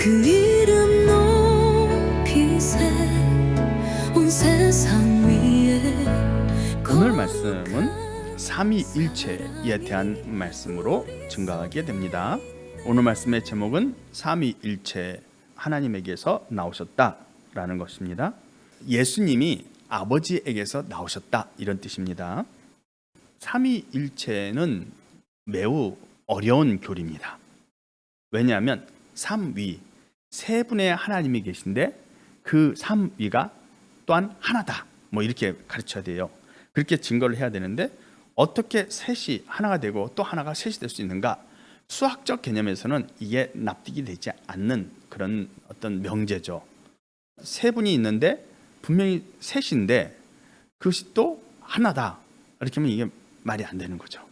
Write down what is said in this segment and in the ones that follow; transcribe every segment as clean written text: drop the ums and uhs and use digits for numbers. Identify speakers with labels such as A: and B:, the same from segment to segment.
A: 그 이름 높이세 온 세상 위에
B: 오늘 말씀은 삼위일체에 대한 말씀으로 증거하게 됩니다. 오늘 말씀의 제목은 삼위일체 하나님에게서 나오셨다라는 것입니다. 예수님이 아버지에게서 나오셨다 이런 뜻입니다. 삼위일체는 매우 어려운 교리입니다. 왜냐하면 삼위, 세 분의 하나님이 계신데 그 삼위가 또한 하나다 뭐 이렇게 가르쳐야 돼요. 그렇게 증거를 해야 되는데 어떻게 셋이 하나가 되고 또 하나가 셋이 될 수 있는가? 수학적 개념에서는 이게 납득이 되지 않는 그런 어떤 명제죠. 세 분이 있는데 분명히 셋인데 그것이 또 하나다 이렇게 하면 이게 말이 안 되는 거죠.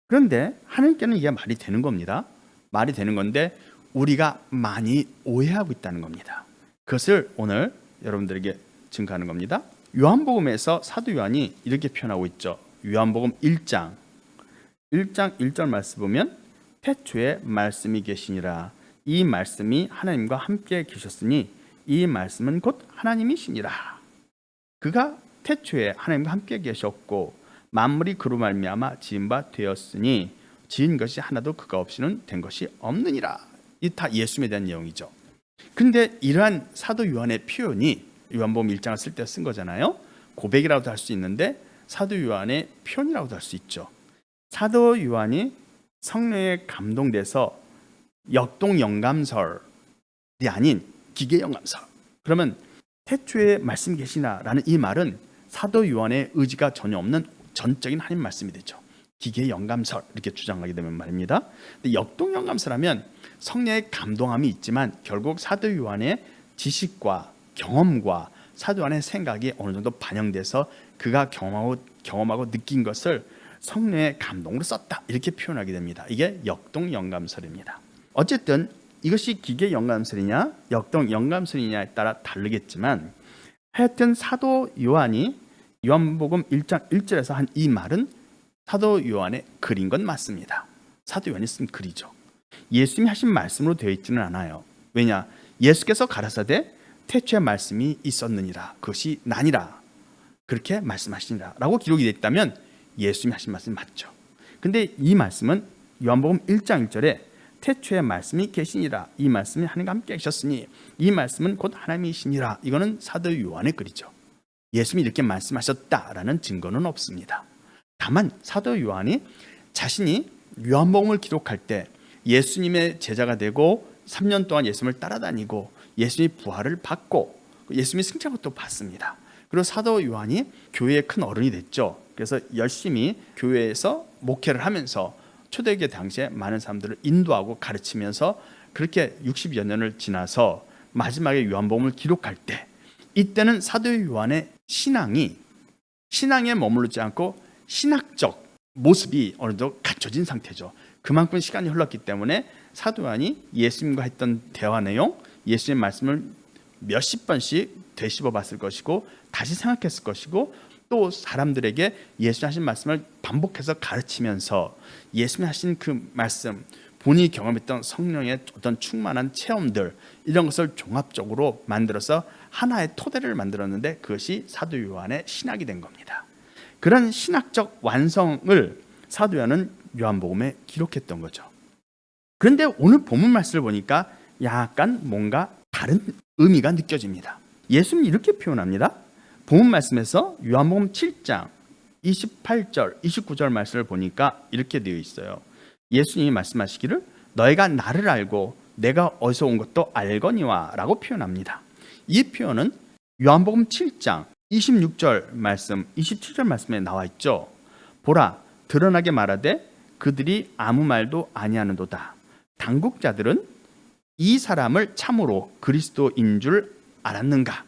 B: 그런데 하나님께는 이게 말이 되는 겁니다. 말이 되는 건데 우리가 많이 오해하고 있다는 겁니다. 그것을 오늘 여러분들에게 증거하는 겁니다. 요한복음에서 사도 요한이 이렇게 표현하고 있죠. 요한복음 1장 1절 말씀 보면 태초에 말씀이 계시니라. 이 말씀이 하나님과 함께 계셨으니 이 말씀은 곧 하나님이시니라. 그가 태초에 하나님과 함께 계셨고 만물이 그로 말미암아 지은 바 되었으니 지은 것이 하나도 그가 없이는 된 것이 없느니라. 이 다 예수님에 대한 내용이죠. 근데 이러한 사도 요한의 표현이 요한복음 1장을 쓸 때 쓴 거잖아요. 고백이라고도 할 수 있는데 사도 요한의 표현이라고도 할 수 있죠. 사도 요한이 성령에 감동돼서 역동영감설이 아닌 기계영감설. 그러면 태초에 말씀이 계시나라는 이 말은 사도 요한의 의지가 전혀 없는 전적인 하나님 말씀이 되죠. 기계영감설 이렇게 주장하게 되면 말입니다. 근데 역동영감설하면 성령의 감동함이 있지만 결국 사도 요한의 지식과 경험과 사도 요한의 생각이 어느 정도 반영돼서 그가 경험하고 느낀 것을 성령의 감동으로 썼다 이렇게 표현하게 됩니다. 이게 역동영감설입니다. 어쨌든 이것이 기계영감설이냐 역동영감설이냐에 따라 다르겠지만 하여튼 사도 요한이 요한복음 1장 1절에서 한 이 말은 사도 요한의 글인 건 맞습니다. 사도 요한이 쓴 글이죠. 예수님이 하신 말씀으로 되어 있지는 않아요. 왜냐? 예수께서 가라사대 태초에 말씀이 있었느니라 그것이 나니라 그렇게 말씀하시니라 라고 기록이 되어 있다면 예수님이 하신 말씀이 맞죠. 근데 이 말씀은 요한복음 1장 1절에 태초에 말씀이 계시니라 이 말씀이 하나님과 함께 계셨으니 이 말씀은 곧 하나님이시니라 이거는 사도 요한의 글이죠. 예수님이 이렇게 말씀하셨다라는 증거는 없습니다. 다만 사도 요한이 자신이 요한복음을 기록할 때 예수님의 제자가 되고 3년 동안 예수님을 따라다니고 예수님이 부활을 받고 예수님이 승천한 것도 봤습니다. 그리고 사도 요한이 교회의 큰 어른이 됐죠. 그래서 열심히 교회에서 목회를 하면서 초대교회 당시에 많은 사람들을 인도하고 가르치면서 그렇게 60여 년을 지나서 마지막에 요한복음을 기록할 때 이때는 사도 요한의 신앙에 머무르지 않고 신학적 모습이 어느 정도 갖춰진 상태죠. 그만큼 시간이 흘렀기 때문에 사도 요한이 예수님과 했던 대화 내용, 예수님의 말씀을 몇십 번씩 되씹어 봤을 것이고 다시 생각했을 것이고 또 사람들에게 예수님 하신 말씀을 반복해서 가르치면서 예수님 하신 그 말씀, 본인이 경험했던 성령의 어떤 충만한 체험들 이런 것을 종합적으로 만들어서 하나의 토대를 만들었는데 그것이 사도 요한의 신학이 된 겁니다. 그런 신학적 완성을 사도 요한은 요한복음에 기록했던 거죠. 그런데 오늘 본문 말씀을 보니까 약간 뭔가 다른 의미가 느껴집니다. 예수님이 이렇게 표현합니다. 본문 말씀에서 요한복음 7장 28절 29절 말씀을 보니까 이렇게 되어 있어요. 예수님이 말씀하시기를 너희가 나를 알고 내가 어디서 온 것도 알거니와 라고 표현합니다. 이 표현은 요한복음 7장 26절 말씀 27절 말씀에 나와 있죠. 보라 드러나게 말하되 그들이 아무 말도 아니하는도다. 당국자들은 이 사람을 참으로 그리스도인 줄 알았는가?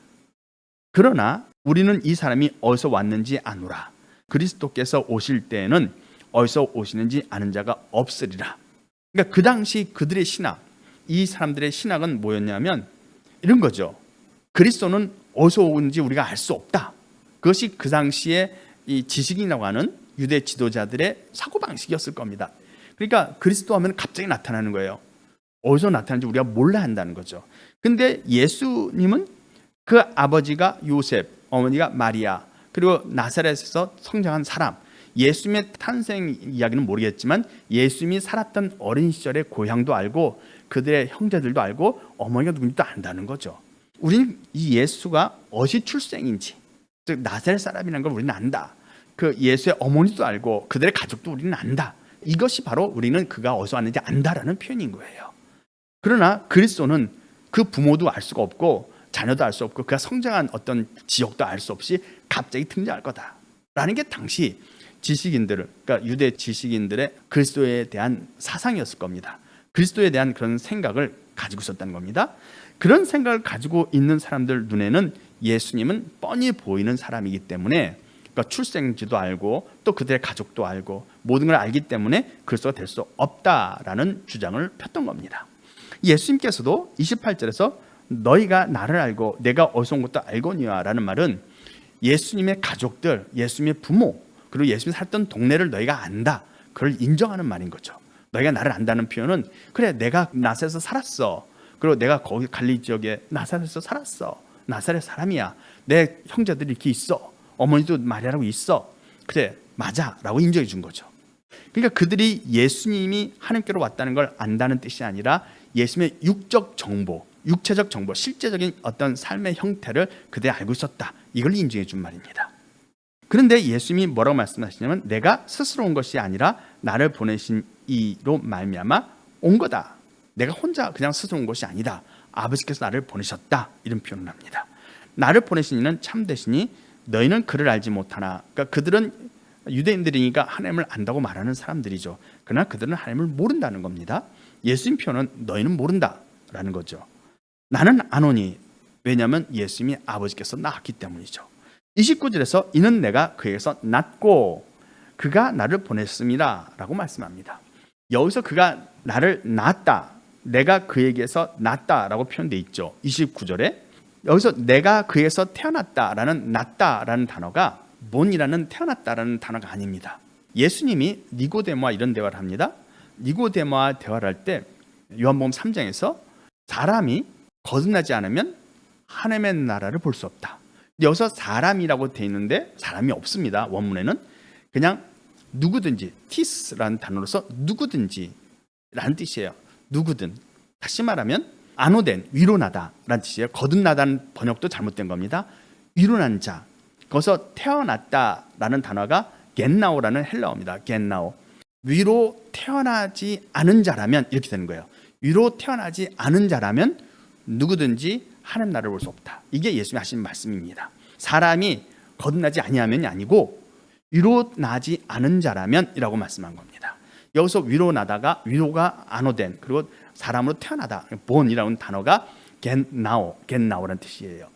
B: 그러나 우리는 이 사람이 어디서 왔는지 아노라. 그리스도께서 오실 때에는 어디서 오시는지 아는 자가 없으리라. 그러니까 그 당시 그들의 신학, 이 사람들의 신학은 뭐였냐면 이런 거죠. 그리스도는 어디서 오는지 우리가 알 수 없다. 그것이 그 당시에 이 지식인이라고 하는 유대 지도자들의 사고방식이었을 겁니다. 그러니까 그리스도 하면 갑자기 나타나는 거예요. 어디서 나타난지 우리가 몰라야 한다는 거죠. 근데 예수님은 그 아버지가 요셉, 어머니가 마리아, 그리고 나사렛에서 성장한 사람, 예수님의 탄생 이야기는 모르겠지만 예수님이 살았던 어린 시절의 고향도 알고 그들의 형제들도 알고 어머니가 누군지도 안다는 거죠. 우리는 이 예수가 어디 출생인지, 즉 나사렛 사람이라는 걸 우리는 안다. 그 예수의 어머니도 알고 그들의 가족도 우리는 안다. 이것이 바로 우리는 그가 어디서 왔는지 안다라는 표현인 거예요. 그러나 그리스도는 그 부모도 알 수가 없고 자녀도 알 수 없고 그가 성장한 어떤 지역도 알 수 없이 갑자기 등장할 거다라는 게 당시 지식인들, 그러니까 유대 지식인들의 그리스도에 대한 사상이었을 겁니다. 그리스도에 대한 그런 생각을 가지고 있었다는 겁니다. 그런 생각을 가지고 있는 사람들 눈에는 예수님은 뻔히 보이는 사람이기 때문에, 그러니까 출생지도 알고 또 그들의 가족도 알고 모든 걸 알기 때문에 그리스도가 될 수 없다라는 주장을 폈던 겁니다. 예수님께서도 28절에서 너희가 나를 알고 내가 어디서 온 것도 알거니와라는 말은 예수님의 가족들, 예수님의 부모, 그리고 예수님이 살던 동네를 너희가 안다, 그걸 인정하는 말인 거죠. 너희가 나를 안다는 표현은 그래 내가 나사렛에서 살았어, 그리고 내가 거기 갈릴리 지역에 나사렛에서 살았어, 나사렛 사람이야, 내 형제들이 이렇게 있어, 어머니도 마리아라고 있어, 그래 맞아 라고 인정해 준 거죠. 그러니까 그들이 예수님이 하나님께로 왔다는 걸 안다는 뜻이 아니라 예수님의 육적 정보, 육체적 정보, 실제적인 어떤 삶의 형태를 그들이 알고 있었다, 이걸 인정해 준 말입니다. 그런데 예수님이 뭐라고 말씀하시냐면 내가 스스로 온 것이 아니라 나를 보내신 이로 말미암아 온 거다. 내가 혼자 그냥 스스로 온 것이 아니다. 아버지께서 나를 보내셨다, 이런 표현을 합니다. 나를 보내신 이는 참되시니 너희는 그를 알지 못하나. 그러니까 그들은 유대인들이니까 하나님을 안다고 말하는 사람들이죠. 그러나 그들은 하나님을 모른다는 겁니다. 예수님 표현은 너희는 모른다라는 거죠. 나는 아노니, 왜냐하면 예수님이 아버지께서 낳았기 때문이죠. 29절에서 이는 내가 그에게서 낳고 그가 나를 보냈습니다 라고 말씀합니다. 여기서 그가 나를 낳았다, 내가 그에게서 낳았다라고 표현되어 있죠. 29절에 여기서 내가 그에게서 태어났다라는 낳다라는 단어가 본이라는 태어났다라는 단어가 아닙니다. 예수님이 니고데모와 이런 대화를 합니다. 니고데모와 대화를 할 때 요한복음 3장에서 사람이 거듭나지 않으면 하나님의 나라를 볼 수 없다. 여기서 사람이라고 되어 있는데 사람이 없습니다. 원문에는 그냥 누구든지, 티스라는 단어로서 누구든지 라는 뜻이에요. 누구든. 다시 말하면 안오된, 위로나다 라는 뜻이에요. 거듭나다는 번역도 잘못된 겁니다. 위로난 자, 거기서 태어났다라는 단어가 겟나오라는 헬라어입니다. 겟나오. 위로 태어나지 않은 자라면 이렇게 되는 거예요. 위로 태어나지 않은 자라면 누구든지 하나님 나라를 볼 수 없다. 이게 예수님이 하신 말씀입니다. 사람이 거듭나지 아니하면이 아니고 위로 나지 않은 자라면 이라고 말씀한 겁니다. 여기서 위로 나다가 위로가 안오된, 그리고 사람으로 태어나다, 본이라는 단어가 겟나오라는 뜻이에요.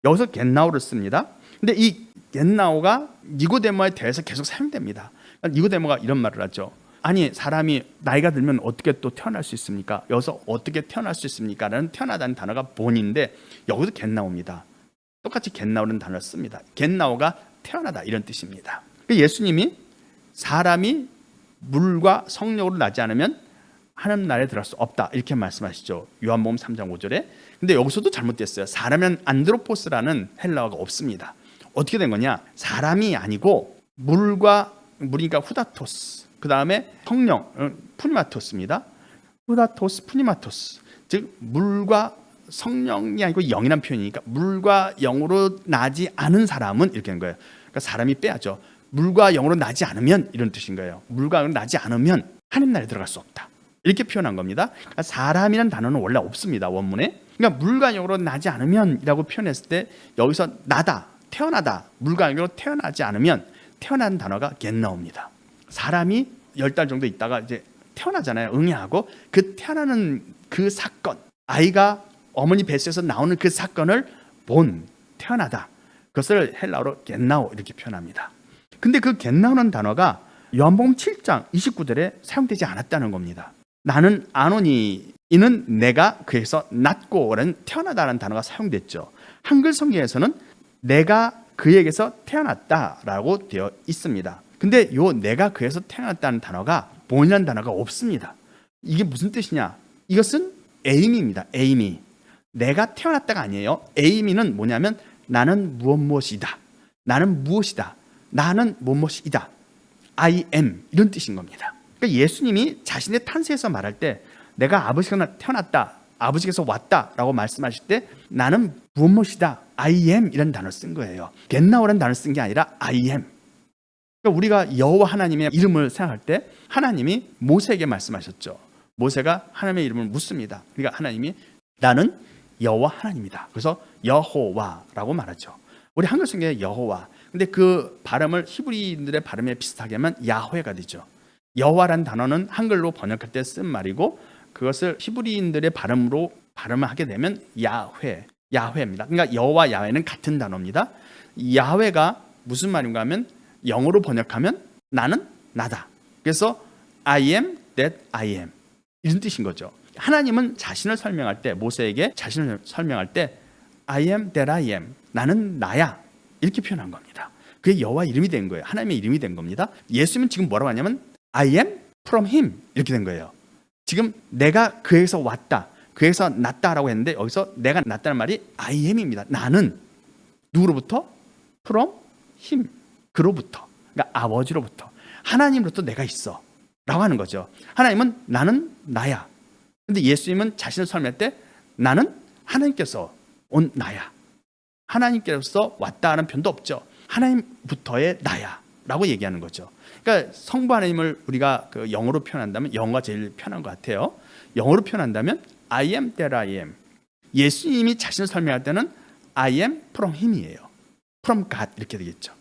B: 여기서 겟나오를 씁니다. 근데 이 겟나오가 니고데모에 대해서 계속 사용됩니다. 니고데모가 이런 말을 하죠. 아니 사람이 나이가 들면 어떻게 또 태어날 수 있습니까? 여기서 어떻게 태어날 수 있습니까? 라는 태어나다는 단어가 본인데 여기도 겟나오입니다. 똑같이 겟나오는 단어를 씁니다. 겟나오가 태어나다 이런 뜻입니다. 예수님이 사람이 물과 성령으로 나지 않으면 하나님 나라에 들어갈 수 없다 이렇게 말씀하시죠. 요한복음 3장 5절에. 근데 여기서도 잘못됐어요. 사람은 안드로포스라는 헬라어가 없습니다. 어떻게 된 거냐? 사람이 아니고 물이니까 후다토스, 그 다음에 성령, 푸니마토스입니다. 후다토스, 푸니마토스. 즉 물과 성령이 아니고 영이란 표현이니까 물과 영으로 나지 않은 사람은 이렇게 된 거예요. 그러니까 사람이 빼야죠. 물과 영으로 나지 않으면 이런 뜻인 거예요. 물과 영으로 나지 않으면 하나님 나라에 들어갈 수 없다. 이렇게 표현한 겁니다. 그러니까 사람이란 단어는 원래 없습니다. 원문에. 그러니까 물과 영으로 나지 않으면 이라고 표현했을 때 여기서 나다, 태어나다, 물과 영으로 태어나지 않으면 태어난 단어가 겟나오입니다. 사람이 10달 정도 있다가 이제 태어나잖아요. 응애하고 그 태어나는 그 사건, 아이가 어머니 뱃속에서 나오는 그 사건을 태어나다. 그것을 헬라어로 겟나오 이렇게 표현합니다. 근데 그 겟나오는 단어가 요한복음 7장 29절에 사용되지 않았다는 겁니다. 나는 아노니, 이는 내가 그에서 낳고라는 태어나다라는 단어가 사용됐죠. 한글 성경에서는 내가 그에게서 태어났다라고 되어 있습니다. 근데 요 내가 그에서 태어났다는 단어가 본이라는 단어가 없습니다. 이게 무슨 뜻이냐? 이것은 에이미입니다. 에이미. 내가 태어났다가 아니에요. 에이미는 뭐냐면 나는 무엇이다. 나는 무엇이다. 나는 무엇이다. I am 이런 뜻인 겁니다. 그러니까 예수님이 자신의 탄생에서 말할 때 내가 아버지가 태어났다. 아버지께서 왔다라고 말씀하실 때 나는 무엇이다. I am 이런 단어를 쓴 거예요. 겟나오라는 단어를 쓴 게 아니라 I am. 그러니까 우리가 여호와 하나님의 이름을 생각할 때 하나님이 모세에게 말씀하셨죠. 모세가 하나님의 이름을 묻습니다. 그러니까 하나님이 나는 여호와 하나님이다. 그래서 여호와라고 말하죠. 우리 한글 성경에 여호와. 근데 그 발음을 히브리인들의 발음에 비슷하게 하면 야훼가 되죠. 여호와라는 단어는 한글로 번역할 때 쓴 말이고 그것을 히브리인들의 발음으로 발음을 하게 되면 야훼입니다. 그러니까 여호와 야훼는 같은 단어입니다. 야훼가 무슨 말인가 하면 영어로 번역하면 나는 나다. 그래서 I am that I am 이런 뜻인 거죠. 하나님은 자신을 설명할 때 모세에게 자신을 설명할 때 I am that I am 나는 나야 이렇게 표현한 겁니다. 그게 여호와 이름이 된 거예요. 하나님의 이름이 된 겁니다. 예수님은 지금 뭐라고 하냐면 I am from him 이렇게 된 거예요. 지금 내가 그에서 왔다. 그에서 났다라고 했는데 여기서 내가 났다는 말이 I am입니다. 나는 누구로부터? from him 그로부터. 그러니까 아버지로부터. 하나님으로부터 내가 있어 라고 하는 거죠. 하나님은 나는 나야. 근데 예수님은 자신을 설명할 때 나는 하나님께서 온 나야. 하나님께서 왔다 하는 표현도 없죠. 하나님부터의 나야 라고 얘기하는 거죠. 그러니까 성부 하나님을 우리가 그 영어로 표현한다면 영어가 제일 편한 것 같아요. 영어로 표현한다면 I am that I am. 예수님이 자신을 설명할 때는 I am from him이에요. from God 이렇게 되겠죠.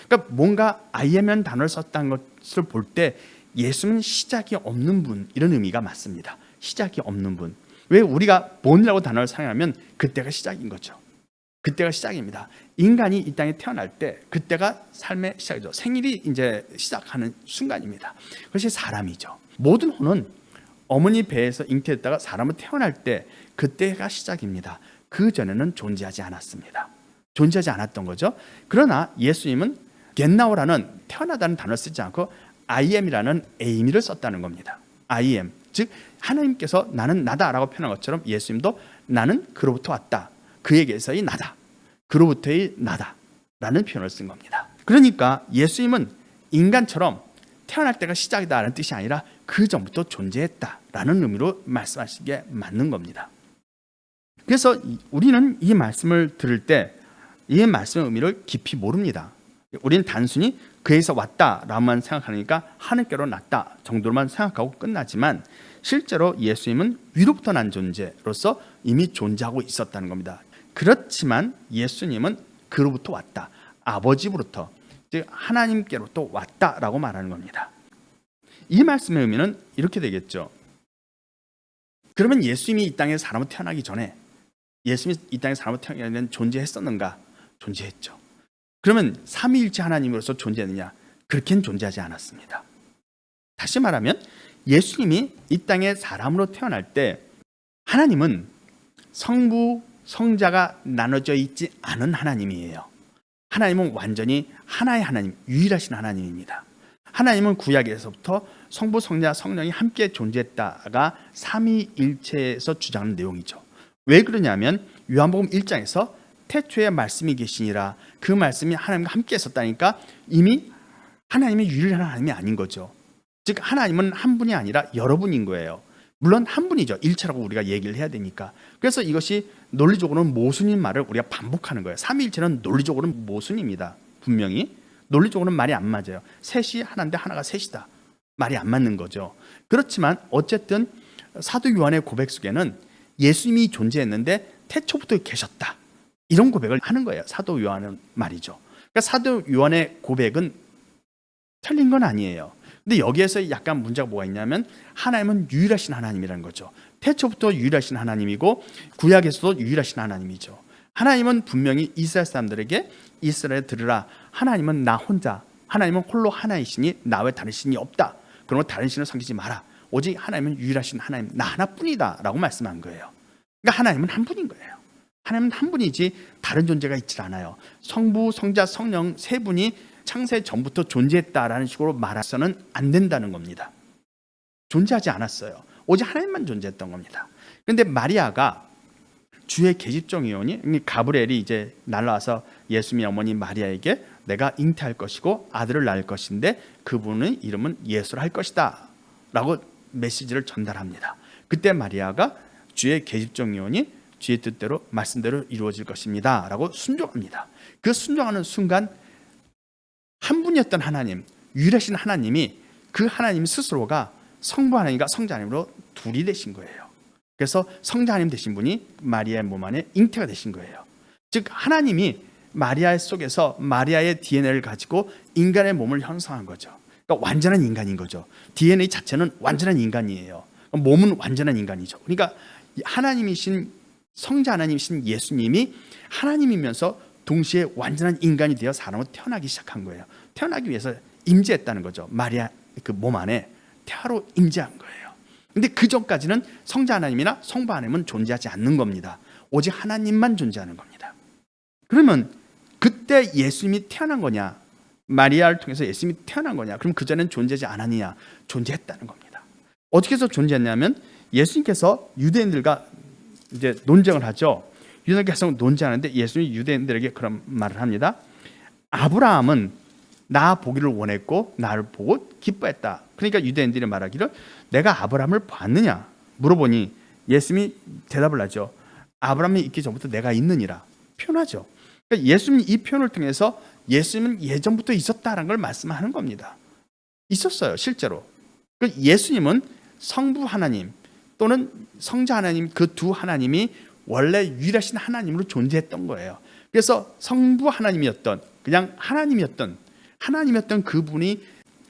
B: 그러니까 뭔가 I am이라는 단어를 썼다는 것을 볼 때 예수는 시작이 없는 분 이런 의미가 맞습니다. 시작이 없는 분. 왜 우리가 본이라고 단어를 사용하면 그때가 시작인 거죠. 그때가 시작입니다. 인간이 이 땅에 태어날 때 그때가 삶의 시작이죠. 생일이 이제 시작하는 순간입니다. 그것이 사람이죠. 모든 혼은 어머니 배에서 잉태했다가 사람은 태어날 때 그때가 시작입니다. 그 전에는 존재하지 않았습니다. 존재하지 않았던 거죠. 그러나 예수님은 겟나오라는 태어나다는 단어를 쓰지 않고 I am이라는 에이미를 썼다는 겁니다. I am. 즉 하나님께서 나는 나다라고 표현한 것처럼 예수님도 나는 그로부터 왔다. 그에게서의 나다. 그로부터의 나다. 라는 표현을 쓴 겁니다. 그러니까 예수님은 인간처럼 태어날 때가 시작이다라는 뜻이 아니라 그 전부터 존재했다라는 의미로 말씀하신 게 맞는 겁니다. 그래서 우리는 이 말씀을 들을 때 이 말씀의 의미를 깊이 모릅니다. 우리는 단순히 그에서 왔다라고만 생각하니까 하늘께로 났다 정도로만 생각하고 끝나지만 실제로 예수님은 위로부터 난 존재로서 이미 존재하고 있었다는 겁니다. 그렇지만 예수님은 그로부터 왔다. 아버지로부터, 즉 하나님께로부터 왔다라고 말하는 겁니다. 이 말씀의 의미는 이렇게 되겠죠. 그러면 예수님이 이 땅에 사람으로 태어나기 전에 예수님이 이 땅에 사람으로 태어나기 전에 존재했었는가? 존재했죠. 그러면 삼위일체 하나님으로서 존재했느냐? 그렇게는 존재하지 않았습니다. 다시 말하면 예수님이 이 땅에 사람으로 태어날 때 하나님은 성부, 성자가 나눠져 있지 않은 하나님이에요. 하나님은 완전히 하나의 하나님, 유일하신 하나님입니다. 하나님은 구약에서부터 성부, 성자, 성령이 함께 존재했다가 삼위일체에서 주장하는 내용이죠. 왜 그러냐면 요한복음 1장에서 태초에 말씀이 계시니라 그 말씀이 하나님과 함께 있었다니까 이미 하나님이 유일한 하나님이 아닌 거죠. 즉 하나님은 한 분이 아니라 여러 분인 거예요. 물론 한 분이죠. 일체라고 우리가 얘기를 해야 되니까. 그래서 이것이 논리적으로는 모순인 말을 우리가 반복하는 거예요. 삼위일체는 논리적으로는 모순입니다. 분명히 논리적으로는 말이 안 맞아요. 셋이 하나인데 하나가 셋이다. 말이 안 맞는 거죠. 그렇지만 어쨌든 사도 요한의 고백 속에는 예수님이 존재했는데 태초부터 계셨다. 이런 고백을 하는 거예요. 사도 요한은 말이죠. 그러니까 사도 요한의 고백은 틀린 건 아니에요. 근데 여기에서 약간 문제가 뭐가 있냐면 하나님은 유일하신 하나님이라는 거죠. 태초부터 유일하신 하나님이고 구약에서도 유일하신 하나님이죠. 하나님은 분명히 이스라엘 사람들에게 이스라엘 들으라. 하나님은 나 혼자. 하나님은 홀로 하나이시니 나 외 다른 신이 없다. 그러면 다른 신을 섬기지 마라. 오직 하나님은 유일하신 하나님 나 하나뿐이다 라고 말씀한 거예요. 그러니까 하나님은 한 분인 거예요. 하나님은 한 분이지 다른 존재가 있지 않아요. 성부, 성자, 성령 세 분이 창세 전부터 존재했다라는 식으로 말해서는 안 된다는 겁니다. 존재하지 않았어요. 오직 하나님만 존재했던 겁니다. 그런데 마리아가 주의 계집종이오니, 가브리엘이 이제 날라와서 예수님의 어머니 마리아에게 내가 잉태할 것이고 아들을 낳을 것인데 그분의 이름은 예수라 할 것이다 라고 메시지를 전달합니다. 그때 마리아가 주의 계집종이오니 주의 뜻대로 말씀대로 이루어질 것입니다 라고 순종합니다. 그 순종하는 순간 한 분이었던 하나님, 유일하신 하나님이, 그 하나님 스스로가 성부 하나님과 성자 하나님으로 둘이 되신 거예요. 그래서 성자 하나님 되신 분이 마리아의 몸 안에 잉태가 되신 거예요. 즉 하나님이 마리아 속에서 마리아의 DNA를 가지고 인간의 몸을 형성한 거죠. 그러니까 완전한 인간인 거죠. DNA 자체는 완전한 인간이에요. 몸은 완전한 인간이죠. 그러니까 하나님이신, 성자 하나님이신 예수님이 하나님이면서 동시에 완전한 인간이 되어 사람으로 태어나기 시작한 거예요. 태어나기 위해서 임재했다는 거죠. 마리아 그 몸 안에 태아로 임재한 거예요. 근데 그 전까지는 성자 하나님이나 성부 하나님은 존재하지 않는 겁니다. 오직 하나님만 존재하는 겁니다. 그러면 그때 예수님이 태어난 거냐, 마리아를 통해서 예수님이 태어난 거냐, 그럼 그전엔 존재하지 않았느냐? 존재했다는 겁니다. 어떻게 해서 존재했냐면 예수님께서 유대인들과 이제 논쟁을 하죠. 유대인들과 계속 논쟁하는데 예수님이 유대인들에게 그런 말을 합니다. 아브라함은 나 보기를 원했고 나를 보고 기뻐했다. 그러니까 유대인들이 말하기를 내가 아브라함을 봤느냐 물어보니 예수님이 대답을 하죠. 아브라함이 있기 전부터 내가 있느니라 표현하죠. 그러니까 예수님이 이 표현을 통해서 예수님은 예전부터 있었다라는 걸 말씀하는 겁니다. 있었어요, 실제로. 예수님은 성부 하나님 또는 성자 하나님, 그 두 하나님이 원래 유일하신 하나님으로 존재했던 거예요. 그래서 성부 하나님이었던, 그냥 하나님이었던 그분이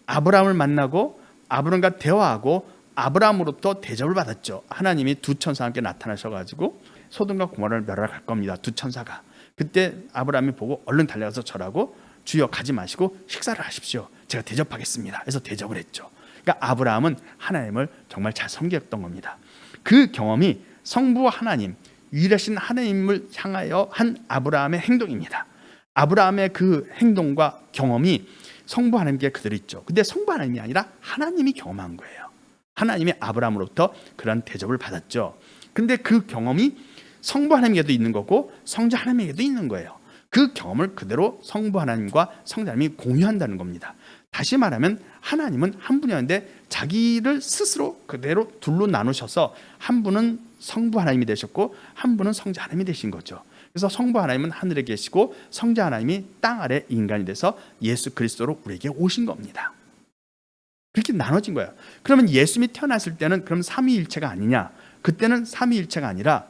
B: 아브라함을 만나고 아브라함과 대화하고 아브라함으로부터 대접을 받았죠. 하나님이 두 천사와 함께 나타나셔가지고 소돔과 고모라를 멸할 겁니다. 두 천사가. 그때 아브라함이 보고 얼른 달려가서 절하고 주여 가지 마시고 식사를 하십시오. 제가 대접하겠습니다. 그래서 대접을 했죠. 그러니까 아브라함은 하나님을 정말 잘 섬겼던 겁니다. 그 경험이 성부 하나님, 유일하신 하나님을 향하여 한 아브라함의 행동입니다. 아브라함의 그 행동과 경험이 성부 하나님께 그대로 있죠. 근데 성부 하나님이 아니라 하나님이 경험한 거예요. 하나님이 아브라함으로부터 그런 대접을 받았죠. 근데 그 경험이 성부 하나님에게도 있는 거고 성자 하나님에게도 있는 거예요. 그 경험을 그대로 성부 하나님과 성자 하나님이 공유한다는 겁니다. 다시 말하면 하나님은 한 분이었는데 자기를 스스로 그대로 둘로 나누셔서 한 분은 성부 하나님이 되셨고 한 분은 성자 하나님이 되신 거죠. 그래서 성부 하나님은 하늘에 계시고 성자 하나님이 땅 아래 인간이 돼서 예수 그리스도로 우리에게 오신 겁니다. 그렇게 나눠진 거예요. 그러면 예수님이 태어났을 때는 그럼 삼위일체가 아니냐? 그때는 삼위일체가 아니라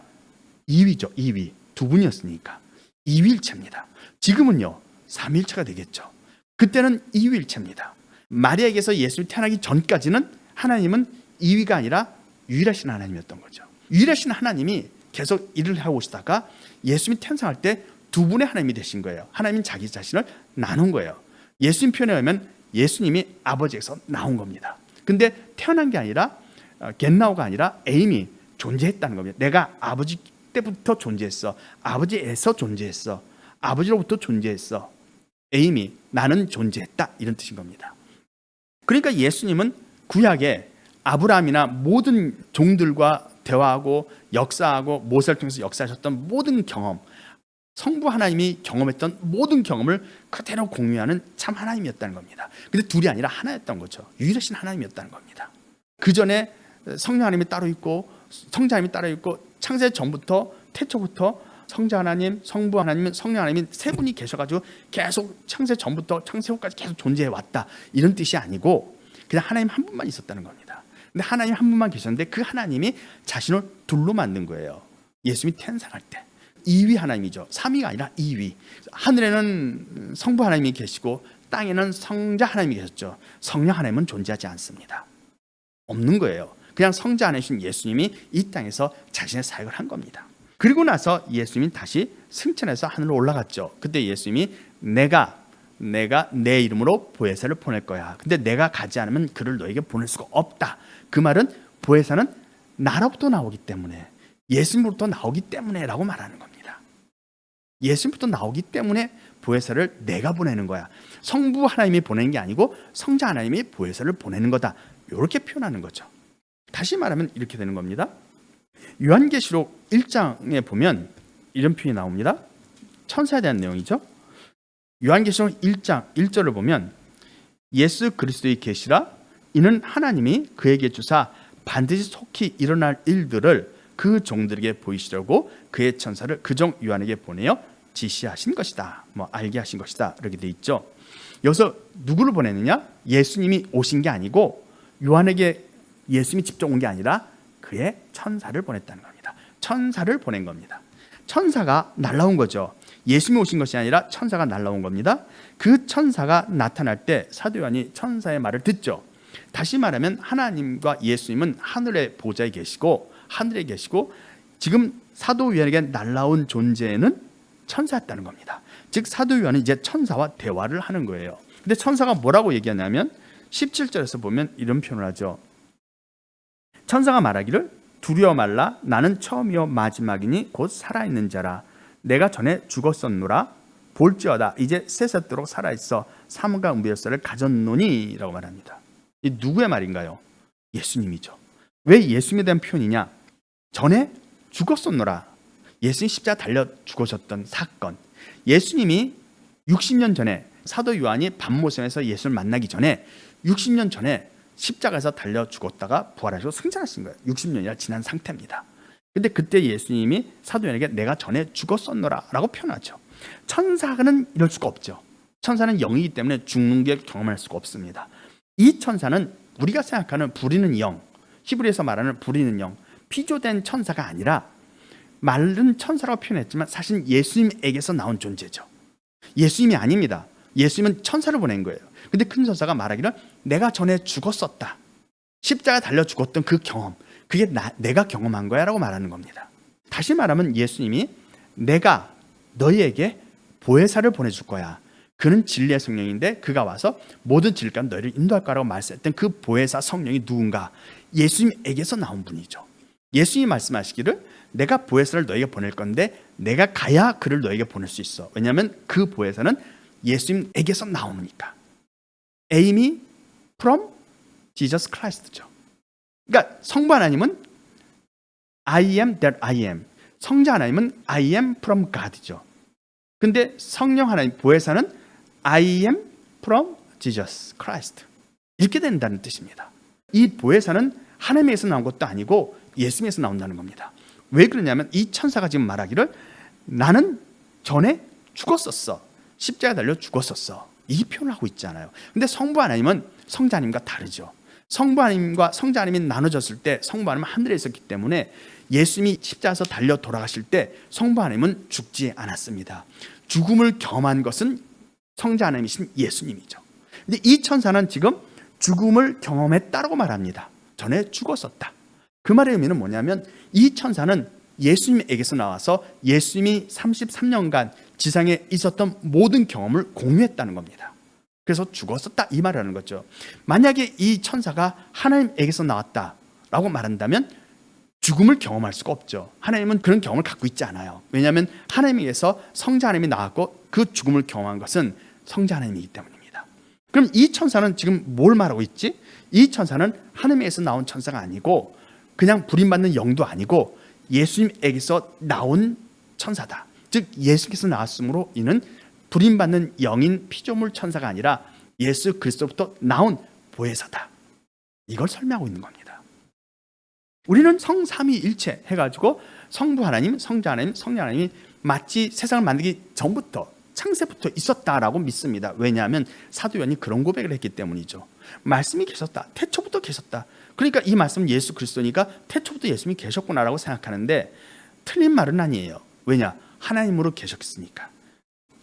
B: 2위죠. 2위. 두 분이었으니까 2위일체입니다. 지금은요 3위일체가 되겠죠. 그때는 2위일체입니다. 마리아에게서 예수님이 태어나기 전까지는 하나님은 2위가 아니라 유일하신 하나님이었던 거죠. 유일하신 하나님이 계속 일을 해오시다가 예수님이 탄생할 때 두 분의 하나님이 되신 거예요. 하나님은 자기 자신을 나눈 거예요. 예수님 표현에 의하면 예수님이 아버지에서 나온 겁니다. 근데 태어난 게 아니라 겟나우가 아니라 에임이 존재했다는 겁니다. 내가 아버지 때부터 존재했어. 아버지에서 존재했어. 아버지로부터 존재했어. 에임이 나는 존재했다, 이런 뜻인 겁니다. 그러니까 예수님은 구약에 아브라함이나 모든 종들과 대화하고 역사하고 모세를 통해서 역사하셨던 모든 경험, 성부 하나님이 경험했던 모든 경험을 그대로 공유하는 참 하나님이었다는 겁니다. 근데 둘이 아니라 하나였던 거죠. 유일하신 하나님이었다는 겁니다. 그 전에 성령 하나님이 따로 있고 성자 하나님이 따로 있고 창세 전부터 태초부터 성자 하나님, 성부 하나님, 성령 하나님 세 분이 계셔가지고 계속 창세 전부터 창세 후까지 계속 존재해 왔다, 이런 뜻이 아니고 그냥 하나님 한 분만 있었다는 겁니다. 근데 하나님 한 분만 계셨는데 그 하나님이 자신을 둘로 만든 거예요. 예수님이 탄생할 때 2위 하나님이죠. 3위가 아니라 2위. 하늘에는 성부 하나님이 계시고 땅에는 성자 하나님이 계셨죠. 성령 하나님은 존재하지 않습니다. 없는 거예요. 그냥 성자 하나님이신 예수님이 이 땅에서 자신의 사역을 한 겁니다. 그리고 나서 예수님이 다시 승천해서 하늘로 올라갔죠. 그때 예수님이 내가 내 이름으로 보혜사를 보낼 거야. 근데 내가 가지 않으면 그를 너에게 보낼 수가 없다. 그 말은 보혜사는 나로부터 나오기 때문에, 예수님으로부터 나오기 때문에 라고 말하는 겁니다. 예수님부터 나오기 때문에 보혜사를 내가 보내는 거야. 성부 하나님이 보내는 게 아니고 성자 하나님이 보혜사를 보내는 거다. 이렇게 표현하는 거죠. 다시 말하면 이렇게 되는 겁니다. 요한계시록 1장에 보면 이런 표현이 나옵니다. 천사에 대한 내용이죠. 요한계시록 1장 1절을 보면 예수 그리스도의 계시라 이는 하나님이 그에게 주사 반드시 속히 일어날 일들을 그 종들에게 보이시려고 그의 천사를 그 종 요한에게 보내어 지시하신 것이다. 알게 하신 것이다. 이렇게 돼 있죠. 여기서 누구를 보내느냐? 예수님이 오신 게 아니고 요한에게 예수님이 직접 온 게 아니라 그의 천사를 보냈다는 겁니다. 천사를 보낸 겁니다. 천사가 날라온 거죠. 예수님이 오신 것이 아니라 천사가 날라온 겁니다. 그 천사가 나타날 때 사도 요한이 천사의 말을 듣죠. 다시 말하면 하나님과 예수님은 하늘의 보좌에 계시고 하늘에 계시고 지금 사도 요한에게 날라온 존재는 천사였다는 겁니다. 즉 사도 요한은 이제 천사와 대화를 하는 거예요. 근데 천사가 뭐라고 얘기하냐면 17절에서 보면 이런 표현을 하죠. 천사가 말하기를 두려워 말라 나는 처음이요 마지막이니 곧 살아있는 자라 내가 전에 죽었었노라 볼지어다 이제 세세토록 살아있어 삶과 은비의 쌀을 가졌노니 라고 말합니다. 이 누구의 말인가요? 예수님이죠. 왜 예수님에 대한 표현이냐? 전에 죽었었노라. 예수님 십자가 달려 죽으셨던 사건. 예수님이 60년 전에 사도 요한이 반모섬에서 예수를 만나기 전에 60년 전에 십자가에서 달려 죽었다가 부활하시고 승천하신 거예요. 60년이나 지난 상태입니다. 근데 그때 예수님이 사도 요한에게 내가 전에 죽었었노라 라고 표현하죠. 천사는 이럴 수가 없죠. 천사는 영이기 때문에 죽는 게 경험할 수가 없습니다. 이 천사는 우리가 생각하는 부리는 영, 히브리에서 말하는 부리는 영, 피조된 천사가 아니라 말은 천사라고 표현했지만 사실 예수님에게서 나온 존재죠. 예수님이 아닙니다. 예수님은 천사를 보낸 거예요. 근데 큰 천사가 말하기를 내가 전에 죽었었다. 십자가 달려 죽었던 그 경험, 그게 내가 경험한 거야 라고 말하는 겁니다. 다시 말하면 예수님이 내가 너희에게 보혜사를 보내줄 거야. 그는 진리의 성령인데 그가 와서 모든 진리가 너희를 인도할 거라고 말씀했던 그 보혜사 성령이 누군가? 예수님에게서 나온 분이죠. 예수님이 말씀하시기를 내가 보혜사를 너희에게 보낼 건데 내가 가야 그를 너희에게 보낼 수 있어. 왜냐하면 그 보혜사는 예수님에게서 나오니까. Aim이 from Jesus Christ죠. 그러니까 성부 하나님은 I am that I am. 성자 하나님은 I am from God죠. 근데 성령 하나님 보혜사는 I am from Jesus Christ. 이렇게 된다는 뜻입니다. 이 보혜사는 하나님에서 나온 것도 아니고 예수님에서 나온다는 겁니다. 왜 그러냐면 이 천사가 지금 말하기를 나는 전에 죽었었어. 십자가에 달려 죽었었어. 이 표현을 하고 있잖아요. 근데 성부 하나님은 성자 하나님과 다르죠. 성부 하나님과 성자 하나님이 나눠졌을 때 성부 하나님은 하늘에 있었기 때문에 예수님이 십자가에서 달려 돌아가실 때 성부 하나님은 죽지 않았습니다. 죽음을 경험한 것은 성자 하나님이신 예수님이죠. 근데 이 천사는 지금 죽음을 경험했다라고 말합니다. 전에 죽었었다. 그 말의 의미는 뭐냐면 이 천사는 예수님에게서 나와서 예수님이 33년간 지상에 있었던 모든 경험을 공유했다는 겁니다. 그래서 죽었었다 이 말을 하는 거죠. 만약에 이 천사가 하나님에게서 나왔다라고 말한다면 죽음을 경험할 수가 없죠. 하나님은 그런 경험을 갖고 있지 않아요. 왜냐하면 하나님에게서 성자 하나님이 나왔고 그 죽음을 경험한 것은 성자 하나님이기 때문입니다. 그럼 이 천사는 지금 뭘 말하고 있지? 이 천사는 하나님에게서 나온 천사가 아니고 그냥 부림받는 영도 아니고 예수님에게서 나온 천사다. 즉 예수께서 나왔으므로 이는 부림받는 영인 피조물 천사가 아니라 예수 그리스도부터 나온 보혜사다. 이걸 설명하고 있는 겁니다. 우리는 성삼위일체 해가지고 성부 하나님, 성자 하나님, 성령 하나님이 마치 세상을 만들기 전부터 창세부터 있었다라고 믿습니다. 왜냐하면 사도 요한이 그런 고백을 했기 때문이죠. 말씀이 계셨다. 태초부터 계셨다. 그러니까 이 말씀은 예수 그리스도니까 태초부터 예수님이 계셨구나라고 생각하는데 틀린 말은 아니에요. 왜냐? 하나님으로 계셨으니까.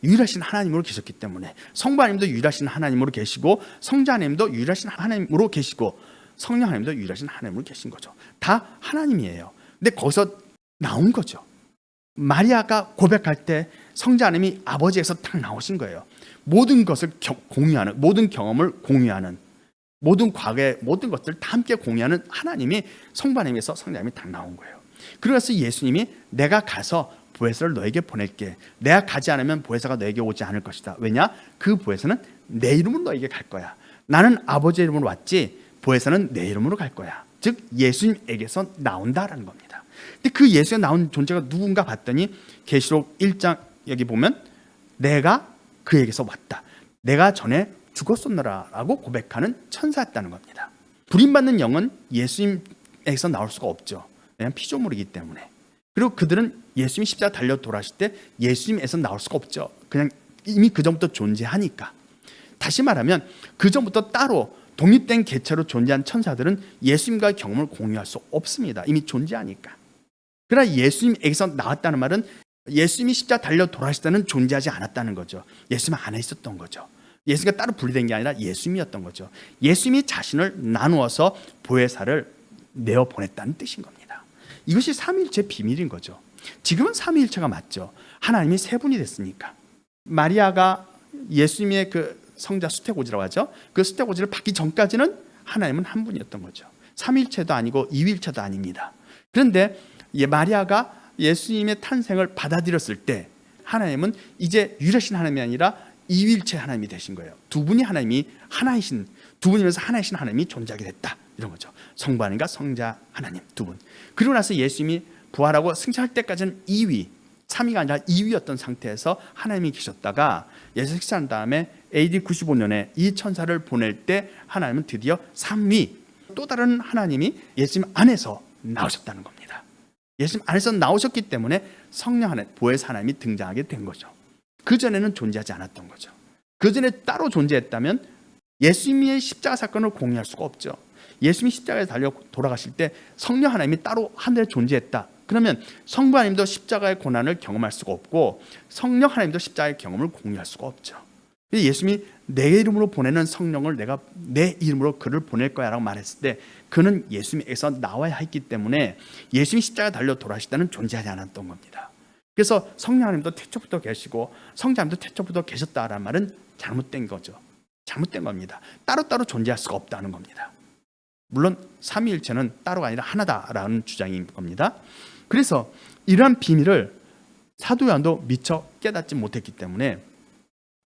B: 유일하신 하나님으로 계셨기 때문에 성부 하나님도 유일하신 하나님으로 계시고 성자 하나님도 유일하신 하나님으로 계시고 성령 하나님도 유일하신 하나님으로 계신 거죠. 다 하나님이에요. 근데 거기서 나온 거죠. 마리아가 고백할 때 성자 하나님이 아버지에서 딱 나오신 거예요. 모든 것을 공유하는, 모든 경험을 공유하는, 모든 과거의 모든 것들을 다 함께 공유하는 하나님이 성부 하나님에서 성자 하나님이 딱 나온 거예요. 그래서 예수님이 내가 가서 보혜사를 너에게 보낼게. 내가 가지 않으면 보혜사가 너에게 오지 않을 것이다. 왜냐? 그 보혜사는 내 이름으로 너에게 갈 거야. 나는 아버지의 이름으로 왔지 보혜사는 내 이름으로 갈 거야. 즉 예수님에게서 나온다라는 겁니다. 근데 그 예수에 나온 존재가 누군가 봤더니 계시록 1장 여기 보면 내가 그에게서 왔다. 내가 전에 죽었었노라라고 고백하는 천사였다는 겁니다. 부림받는 영은 예수님에게서 나올 수가 없죠. 왜냐하면 피조물이기 때문에. 그리고 그들은 예수님이 십자가 달려 돌아가실 때 예수님에서 나올 수가 없죠. 그냥 이미 그 전부터 존재하니까. 다시 말하면 그 전부터 따로 독립된 개체로 존재한 천사들은 예수님과의 경험을 공유할 수 없습니다. 이미 존재하니까. 그러나 예수님에게서 나왔다는 말은 예수님이 십자가 달려 돌아가실 때는 존재하지 않았다는 거죠. 예수님 안에 있었던 거죠. 예수님과 따로 분리된 게 아니라 예수님이었던 거죠. 예수님이 자신을 나누어서 보혜사를 내어보냈다는 뜻인 겁니다. 이것이 삼위일체의 비밀인 거죠. 지금은 삼위일체가 맞죠. 하나님이 세 분이 됐으니까. 마리아가 예수님의 그 성자 수태고지라고 하죠. 그 수태고지를 받기 전까지는 하나님은 한 분이었던 거죠. 삼위일체도 아니고 이위일체도 아닙니다. 그런데 마리아가 예수님의 탄생을 받아들였을 때 하나님은 이제 유일하신 하나님이 아니라 이위일체 하나님이 되신 거예요. 두 분이 하나님이 하나이신, 두 분이면서 하나이신 하나님이 존재하게 됐다, 이런 거죠. 성부 하나님과 성자 하나님 두 분. 그리고 나서 예수님이 부활하고 승천할 때까지는 2위, 3위가 아니라 2위였던 상태에서 하나님이 계셨다가 예수 승천한 다음에 AD 95년에 이 천사를 보낼 때 하나님은 드디어 3위, 또 다른 하나님이 예수님 안에서 나오셨다는 겁니다. 예수님 안에서 나오셨기 때문에 성령 하나님, 보혜사 하나님이 등장하게 된 거죠. 그전에는 존재하지 않았던 거죠. 그전에 따로 존재했다면 예수님의 십자가 사건을 공유할 수가 없죠. 예수님이 십자가에 달려 돌아가실 때 성령 하나님이 따로 하늘에 존재했다. 그러면 성부 하나님도 십자가의 고난을 경험할 수가 없고 성령 하나님도 십자가의 경험을 공유할 수가 없죠. 예수님이 내 이름으로 보내는 성령을 내가 내 이름으로 그를 보낼 거야 라고 말했을 때 그는 예수님에게서 나와야 했기 때문에 예수님이 십자가에 달려 돌아가실 때는 존재하지 않았던 겁니다. 그래서 성령 하나님도 태초부터 계시고 성자 하나님도 태초부터 계셨다라는 말은 잘못된 거죠. 잘못된 겁니다. 따로따로 존재할 수가 없다는 겁니다. 물론 삼위일체는 따로가 아니라 하나다라는 주장인 겁니다. 그래서 이러한 비밀을 사도 요한도 미처 깨닫지 못했기 때문에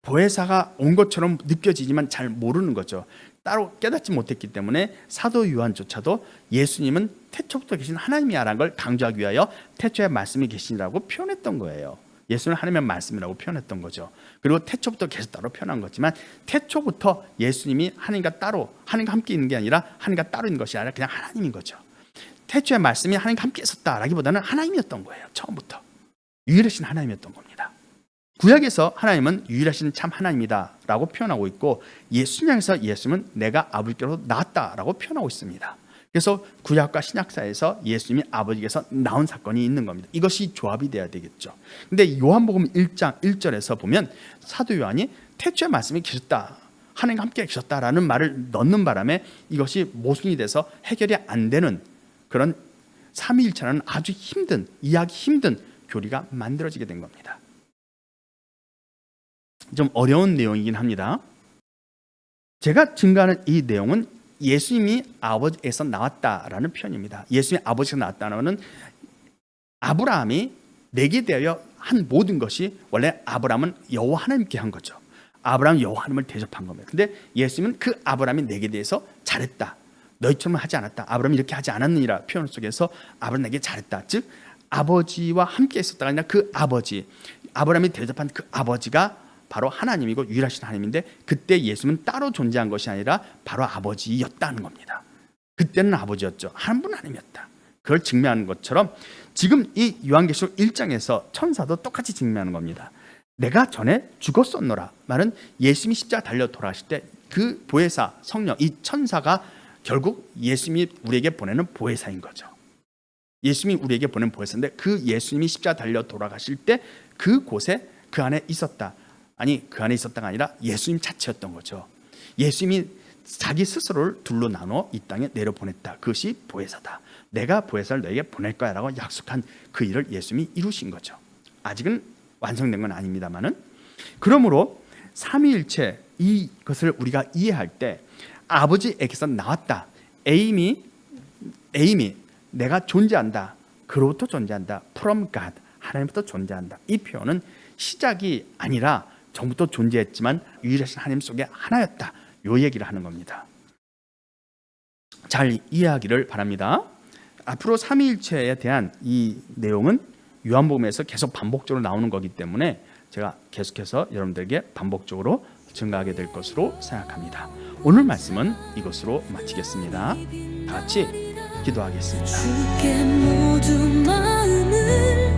B: 보혜사가 온 것처럼 느껴지지만 잘 모르는 거죠. 따로 깨닫지 못했기 때문에 사도 요한조차도 예수님은 태초부터 계신 하나님이라는 걸 강조하기 위하여 태초에 말씀이 계시라고 표현했던 거예요. 예수는 하나님의 말씀이라고 표현했던 거죠. 그리고 태초부터 계셨다고 표현한 거지만 태초부터 예수님이 하나님과 따로, 하나님과 함께 있는 게 아니라 하나님과 따로 있는 것이 아니라 그냥 하나님인 거죠. 태초의 말씀이 하나님과 함께 있었다라기보다는 하나님이었던 거예요. 처음부터 유일하신 하나님이었던 겁니다. 구약에서 하나님은 유일하신 참 하나님이다 라고 표현하고 있고 신약에서 예수님은 내가 아버지께로 나왔다라고 표현하고 있습니다. 그래서 구약과 신약사에서 예수님이 아버지께서 나온 사건이 있는 겁니다. 이것이 조합이 돼야 되겠죠. 근데 요한복음 1장 1절에서 보면 사도 요한이 태초의 말씀이 계셨다, 하나님과 함께 계셨다라는 말을 넣는 바람에 이것이 모순이 돼서 해결이 안 되는 그런 삼위일체라는 아주 힘든, 이해하기 힘든 교리가 만들어지게 된 겁니다. 좀 어려운 내용이긴 합니다. 제가 증거하는 이 내용은 예수님이 아버지에서 나왔다라는 표현입니다. 예수님이 아버지에서 나왔다는 아브라함이 내게 대하여 한 모든 것이 원래 아브라함은 여호와 하나님께 한 거죠. 아브라함은 여호와 하나님을 대접한 겁니다. 근데 예수님은 그 아브라함이 내게 대해서 잘했다, 너희처럼 하지 않았다, 아브라함이 이렇게 하지 않았느니라 표현 속에서 아브라함 내게 잘했다, 즉 아버지와 함께 있었다가 아니라 그 아버지, 아브라함이 대접한 그 아버지가 바로 하나님이고 유일하신 하나님인데 그때 예수님은 따로 존재한 것이 아니라 바로 아버지였다는 겁니다. 그때는 아버지였죠. 한 분 하나님이었다. 그걸 증명하는 것처럼 지금 이 요한계시록 1장에서 천사도 똑같이 증명하는 겁니다. 내가 전에 죽었었노라 말은 예수님이 십자가 달려 돌아가실 때 그 보혜사 성령, 이 천사가 결국 예수님이 우리에게 보내는 보혜사인 거죠. 예수님이 우리에게 보낸 보혜사인데 그 예수님이 십자가 달려 돌아가실 때 그곳에 그 안에 있었다. 아니 그 안에 있었다가 아니라 예수님 자체였던 거죠. 예수님이 자기 스스로를 둘로 나눠 이 땅에 내려보냈다. 그것이 보혜사다. 내가 보혜사를 너에게 보낼 거야 라고 약속한 그 일을 예수님이 이루신 거죠. 아직은 완성된 건 아닙니다만은. 그러므로 삼위일체 이것을 우리가 이해할 때 아버지에게서 나왔다, 에임이 내가 존재한다, 그로부터 존재한다, from God, 하나님부터 존재한다, 이 표현은 시작이 아니라 전부터 존재했지만 유일하신 하나님 속에 하나였다, 요 얘기를 하는 겁니다. 잘 이해하기를 바랍니다. 앞으로 삼위일체에 대한 이 내용은 요한복음에서 계속 반복적으로 나오는 거기 때문에 제가 계속해서 여러분들에게 반복적으로 증가하게 될 것으로 생각합니다. 오늘 말씀은 이것으로 마치겠습니다. 다 같이 기도하겠습니다.
A: 주께 모든 마음을